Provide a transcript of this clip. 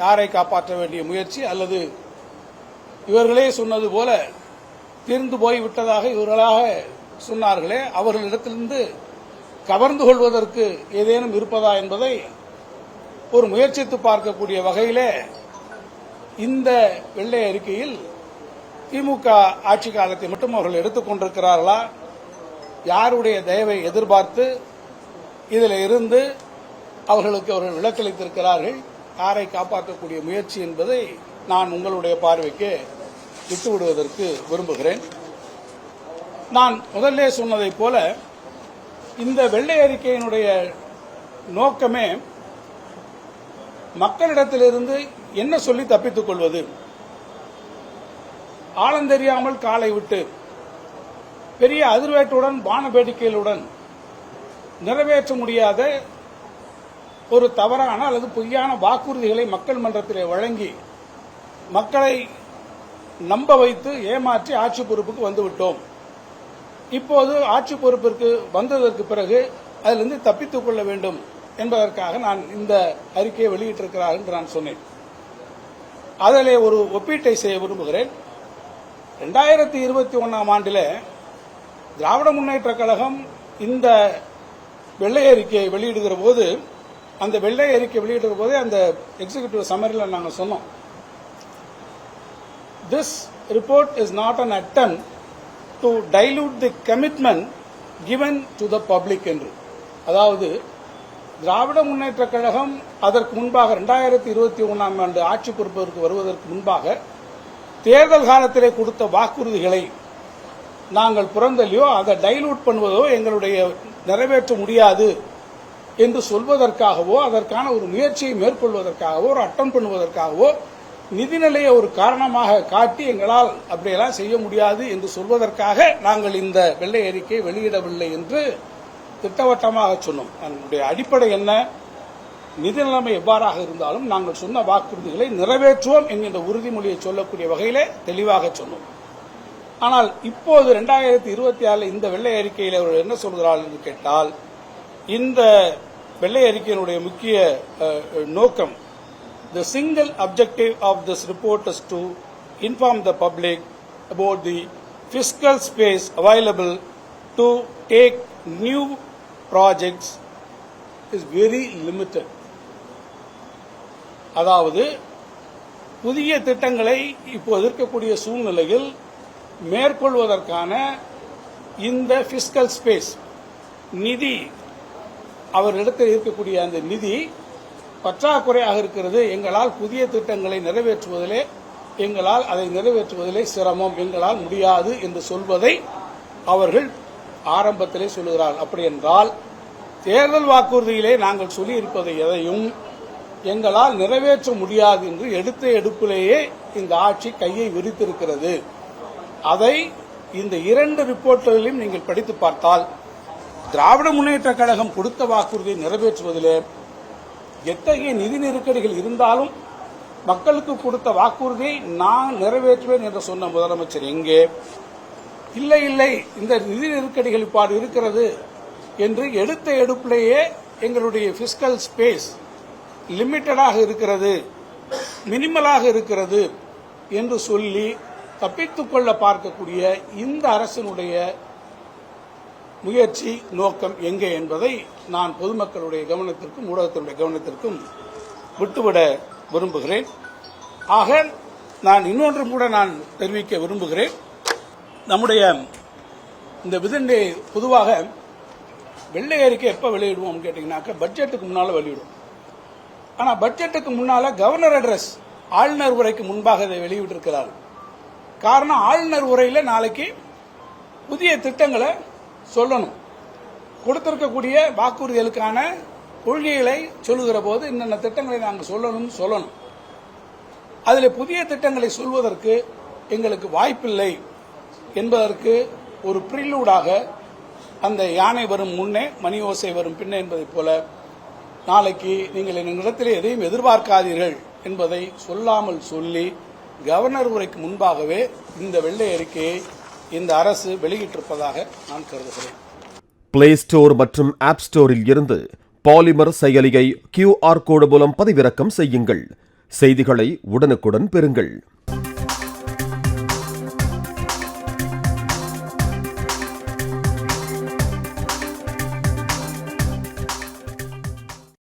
யாரை காப்பாற்ற வேண்டிய முயற்சி அல்லது இவர்களே சொன்னது போல தீர்ந்து போய்விட்டதாக இவர்களாக சொன்னார்களே அவர்களிடத்திலிருந்து கவர்ந்து கொள்வதற்கு ஏதேனும் இருப்பதா என்பதை ஒரு முயற்சித்து பார்க்கக்கூடிய வகையிலே இந்த வெள்ளை அறிக்கையில் திமுக ஆட்சி காலத்தை மட்டும் அவர்கள் எடுத்துக் கொண்டிருக்கிறார்களா, யாருடைய தயவை எதிர்பார்த்து இதில் இருந்து அவர்களுக்கு அவர்கள் விலக்களித்திருக்கிறார்கள், யாரை காப்பாற்றக்கூடிய முயற்சி என்பதை நான் உங்களுடைய பார்வைக்கு விட்டுவிடுவதற்கு விரும்புகிறேன். நான் முதல்லே சொன்னதைப் போல இந்த வெள்ளை அறிக்கையினுடைய நோக்கமே மக்களிடத்திலிருந்து என்ன சொல்லி தப்பித்துக் கொள்வது, ஆழந்தெரியாமல் காலை விட்டு பெரிய அதிர்வேற்றுடன் வானவேடிக்கைகளுடன் நிறைவேற்ற முடியாத ஒரு தவறான அல்லது பொய்யான வாக்குறுதிகளை மக்கள் மன்றத்திலே வழங்கி மக்களை நம்ப வைத்து ஏமாற்றி ஆட்சி பொறுப்புக்கு வந்துவிட்டோம். இப்போது ஆட்சி பொறுப்பிற்கு வந்ததற்கு பிறகு அதிலிருந்து தப்பித்துக் கொள்ள வேண்டும் என்பதற்காக நான் இந்த அறிக்கையை வெளியிட்டிருக்கிறார் என்று நான் சொன்னேன். அதிலே ஒரு ஒப்பீட்டை செய்ய விரும்புகிறேன். 2021 ஆண்டில் திராவிட முன்னேற்ற கழகம் இந்த வெள்ளை அறிக்கையை வெளியிடுகிற போது அந்த வெள்ளை அறிக்கை வெளியிடுகிற போதே அந்த எக்ஸிகியூட்டிவ் சம்மரியில் நாங்கள் சொன்னோம், this report is not an attempt to dilute the commitment given to the public என்று. அதாவது திராவிட முன்னேற்ற கழகம் அதற்கு முன்பாக 2021 ஆண்டு ஆட்சி பொறுப்பதற்கு வருவதற்கு முன்பாக தேர்தல் காலத்திலே கொடுத்த வாக்குறுதிகளை நாங்கள் புறந்தள்ளியோ அதை டைலூட் பண்ணுவதோ எங்களுடைய நிறைவேற்ற முடியாது என்று சொல்வதற்காகவோ அதற்கான ஒரு முயற்சியை மேற்கொள்வதற்காகவோ ஒரு அட்டம் பண்ணுவதற்காகவோ நிதிநிலையை ஒரு காரணமாக காட்டி எங்களால் அப்படியெல்லாம் செய்ய முடியாது என்று சொல்வதற்காக நாங்கள் இந்த வெள்ளை அறிக்கையை வெளியிடவில்லை என்று திட்டவட்டமாக சொன்னோம். அதனுடைய அடிப்படை என்ன, நிதி நிலைமை எவ்வாறாக இருந்தாலும் நாங்கள் சொன்ன வாக்குறுதிகளை நிறைவேற்றுவோம் என்கின்ற உறுதிமொழியை சொல்லக்கூடிய வகையிலே தெளிவாக சொன்னோம். ஆனால் இப்போது 2024 இந்த வெள்ளை அறிக்கையில் அவர்கள் என்ன சொல்கிறார்கள் என்று கேட்டால், இந்த வெள்ளை அறிக்கையினுடைய முக்கிய நோக்கம், the single objective of this report is to inform the public about the fiscal space available to take new projects is very limited. அதாவது புதிய திட்டங்களை இப்போது இருக்கக்கூடிய சூழ்நிலையில் மேற்கொள்வதற்கான இந்த பிஸ்கல் ஸ்பேஸ் நிதி, அவர்களிடத்தில் இருக்கக்கூடிய அந்த நிதி பற்றாக்குறையாக இருக்கிறது. எங்களால் புதிய திட்டங்களை நிறைவேற்றுவதிலே அதை நிறைவேற்றுவதிலே சிரமம், எங்களால் முடியாது என்று சொல்வதை அவர்கள் ஆரம்பத்திலே சொல்லுகிறார்கள். அப்படி என்றால் தேர்தல் வாக்குறுதியிலே நாங்கள் சொல்லியிருப்பதை எதையும் எங்களால் நிறைவேற்ற முடியாது என்று எடுத்த எடுப்பிலேயே இந்த ஆட்சி கையை விரித்திருக்கிறது. அதை இந்த 2 ரிப்போர்ட்டுகளையும் நீங்கள் படித்து பார்த்தால் திராவிட முன்னேற்ற கழகம் கொடுத்த வாக்குறுதியை நிறைவேற்றுவதிலே எத்தகைய நிதி நெருக்கடிகள் இருந்தாலும் மக்களுக்கு கொடுத்த வாக்குறுதியை நான் நிறைவேற்றுவேன் என்று சொன்ன முதலமைச்சர் எங்கே? இல்லை இல்லை, இந்த நிதி நெருக்கடிகள் இவ்வாறு இருக்கிறது என்று எடுத்த எடுப்பிலேயே எங்களுடைய பிஸ்கல் ஸ்பேஸ் லிமிட்டடாக இருக்கிறது, மினிமலாக இருக்கிறது என்று சொல்லி தப்பித்துக் கொள்ள பார்க்கக்கூடிய இந்த அரசினுடைய முயற்சி நோக்கம் எங்கே என்பதை நான் பொதுமக்களுடைய கவனத்திற்கும் ஊடகத்தினுடைய கவனத்திற்கும் விட்டுவிட விரும்புகிறேன். ஆக நான் இன்னொன்றும் கூட நான் தெரிவிக்க விரும்புகிறேன். நம்முடைய இந்த விதண்டை பொதுவாக வெள்ளை அறிக்கை எப்போ வெளியிடுவோம் கேட்டீங்கன்னாக்க பட்ஜெட்டுக்கு முன்னால் வெளியிடுவோம். ஆனால் பட்ஜெட்டுக்கு முன்னால் கவர்னர் அட்ரஸ் ஆளுநர் உரைக்கு முன்பாக இதை வெளியிட்டிருக்கிறார்கள். காரணம், ஆளுநர் உரையில் நாளைக்கு புதிய திட்டங்களை சொல்லணும், கொடுத்திருக்கக்கூடிய வாக்குறுதிகளுக்கான கொள்கைகளை சொல்லுகிற போது இன்னென்ன திட்டங்களை நாங்கள் சொல்லணும். அதில் புதிய திட்டங்களை சொல்வதற்கு எங்களுக்கு வாய்ப்பில்லை என்பதற்கு ஒரு ப்ரிலூடாக அந்த யானை வரும் முன்னே மணி ஓசை வரும் பின்னே என்பதைப் போல நாளைக்கு நீங்கள் என்னிடத்தில் எதையும் எதிர்பார்க்காதீர்கள் என்பதை சொல்லாமல் சொல்லி கவர்னர் உரைக்கு முன்பாகவே இந்த வெள்ளை அறிக்கையை இந்த அரசு வெளியிட்டிருப்பதாக நான் கருதுகிறேன். பிளே ஸ்டோர் மற்றும் ஆப் ஸ்டோரில் இருந்து பாலிமர் செயலியை QR கோடு மூலம் பதிவிறக்கம் செய்யுங்கள். செய்திகளை உடனுக்குடன் பெறுங்கள்.